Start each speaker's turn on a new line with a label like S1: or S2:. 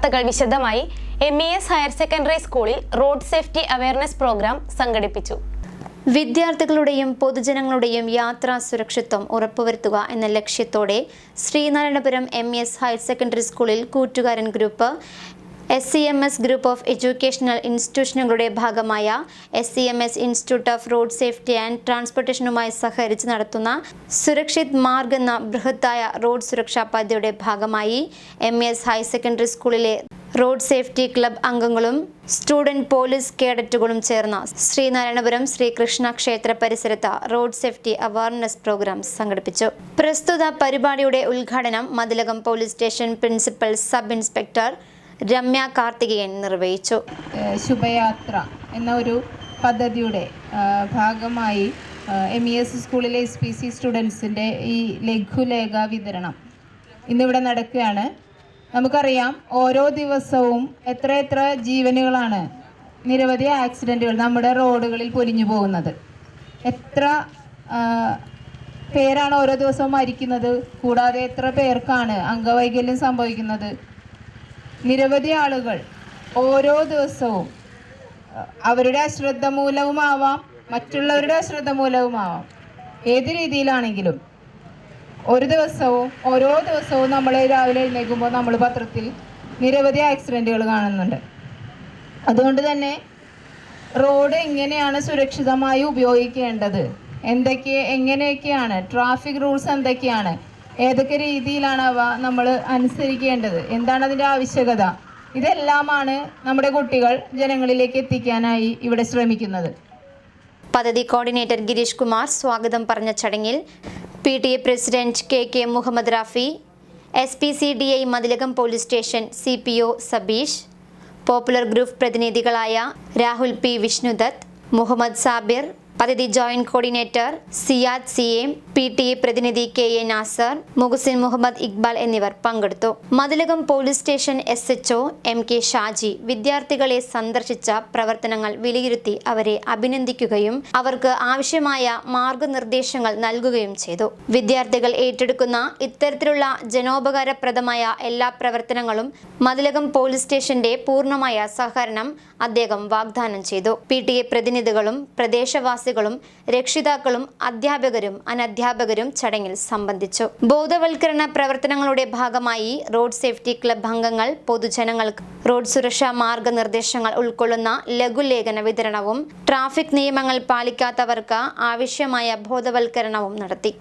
S1: വാർത്തകൾ വിശദമായി. MES higher secondary സ്കൂളിൽ റോഡ് സേഫ്റ്റി അവയർനെസ് പ്രോഗ്രാം സംഘടിപ്പിച്ചു.
S2: വിദ്യാർത്ഥികളുടെയും പൊതുജനങ്ങളുടെയും യാത്രാ സുരക്ഷിതത്വം ഉറപ്പുവരുത്തുക എന്ന ലക്ഷ്യത്തോടെ ശ്രീനാരായണപുരം MES ഹയർ സെക്കൻഡറി സ്കൂളിൽ കൂട്ടുകാരൻ group, SCMS group of educational ഇൻസ്റ്റിറ്റ്യൂഷനുകളുടെ ഭാഗമായ SCMS institute of road safety and ട്രാൻസ്പോർട്ടേഷനുമായി സഹകരിച്ച് നടത്തുന്ന സുരക്ഷിത് മാർഗ് എന്ന ബൃഹത്തായ റോഡ് സുരക്ഷാ പദ്ധതിയുടെ ഭാഗമായി MES ഹയർ സെക്കൻഡറി സ്കൂളിലെ റോഡ് സേഫ്റ്റി ക്ലബ് അംഗങ്ങളും സ്റ്റുഡന്റ് പോലീസ് കേഡറ്റുകളും ചേർന്ന ശ്രീനാരായണപുരം ശ്രീകൃഷ്ണ ക്ഷേത്ര പരിസരത്ത് റോഡ് സേഫ്റ്റി അവയർനെസ് പ്രോഗ്രാം സംഘടിപ്പിച്ചു. പ്രസ്തുത പരിപാടിയുടെ ഉദ്ഘാടനം Mathilakam police station principal sub inspector Ramya Karthikeyan നിർവഹിച്ചു.
S3: ശുഭയാത്ര എന്ന ഒരു പദ്ധതിയുടെ ഭാഗമായി MES സ്കൂളിലെ SPC സ്റ്റുഡൻസിൻ്റെ ഈ ലഘുലേഖ വിതരണം ഇന്നിവിടെ നടക്കുകയാണ്. നമുക്കറിയാം, ഓരോ ദിവസവും എത്ര ജീവനുകളാണ്, നിരവധി ആക്സിഡൻറ്റുകൾ നമ്മുടെ റോഡുകളിൽ പൊലിഞ്ഞു പോകുന്നത്. എത്ര പേരാണ് ഓരോ ദിവസവും മരിക്കുന്നത്, കൂടാതെ എത്ര പേർക്കാണ് അംഗവൈകല്യം സംഭവിക്കുന്നത്. നിരവധി ആളുകൾ ഓരോ ദിവസവും അവരുടെ അശ്രദ്ധ മൂലവുമാവാം, മറ്റുള്ളവരുടെ അശ്രദ്ധ മൂലവുമാവാം, ഏത് രീതിയിലാണെങ്കിലും ഓരോ ദിവസവും നമ്മൾ രാവിലെ എഴുന്നേൽക്കുമ്പോൾ നമ്മൾ പത്രത്തിൽ നിരവധി ആക്സിഡൻറ്റുകൾ കാണുന്നുണ്ട്. അതുകൊണ്ട് തന്നെ റോഡ് എങ്ങനെയാണ് സുരക്ഷിതമായി ഉപയോഗിക്കേണ്ടത്, എങ്ങനെയൊക്കെയാണ് ട്രാഫിക് റൂൾസ്, എന്തൊക്കെയാണ്, ഏതൊക്കെ രീതിയിലാണ് അവ നമ്മൾ അനുസരിക്കേണ്ടത്, എന്താണ് അതിൻ്റെ ആവശ്യകത, ഇതെല്ലാമാണ് നമ്മുടെ കുട്ടികൾ ജനങ്ങളിലേക്ക് എത്തിക്കാനായി ഇവിടെ ശ്രമിക്കുന്നത്.
S2: പദ്ധതി കോർഡിനേറ്റർ ഗിരീഷ് കുമാർ സ്വാഗതം പറഞ്ഞ ചടങ്ങിൽ PTA president KK Muhammad Rafi, SPCDI Mathilakam police station CPO Sabeesh, popular group പ്രതിനിധികളായ രാഹുൽ P വിഷ്ണുദത്ത്, മുഹമ്മദ് സാബിർ, പദ്ധതി joint coordinator Siyad CA, PTA പ്രതിനിധി KA നാസർ, മുഹസിൻ മുഹമ്മദ് ഇക്ബാൽ എന്നിവർ പങ്കെടുത്തു. Mathilakam police station SHO MK Shaji വിദ്യാർത്ഥികളെ സന്ദർശിച്ച പ്രവർത്തനങ്ങൾ വിലയിരുത്തി അവരെ അഭിനന്ദിക്കുകയും അവർക്ക് ആവശ്യമായ മാർഗനിർദ്ദേശങ്ങൾ നൽകുകയും ചെയ്തു. വിദ്യാർത്ഥികൾ ഏറ്റെടുക്കുന്ന ഇത്തരത്തിലുള്ള ജനോപകാരപ്രദമായ എല്ലാ പ്രവർത്തനങ്ങളും മതിലകം പോലീസ് സ്റ്റേഷന്റെ പൂർണ്ണമായ സഹകരണം അദ്ദേഹം വാഗ്ദാനം ചെയ്തു. PTA പ്രതിനിധികളും പ്രദേശവാസികളും രക്ഷിതാക്കളും അധ്യാപകരും അനധ്യാപകരും ചടങ്ങിൽ സംബന്ധിച്ചു. ബോധവൽക്കരണ പ്രവർത്തനങ്ങളുടെ ഭാഗമായി റോഡ് സേഫ്റ്റി ക്ലബ് അംഗങ്ങൾ പൊതുജനങ്ങൾക്ക് റോഡ് സുരക്ഷാ മാർഗനിർദ്ദേശങ്ങൾ ഉൾക്കൊള്ളുന്ന ലഘുലേഖന വിതരണവും ട്രാഫിക് നിയമങ്ങൾ പാലിക്കാത്തവർക്ക് ആവശ്യമായ ബോധവൽക്കരണവും നടത്തി.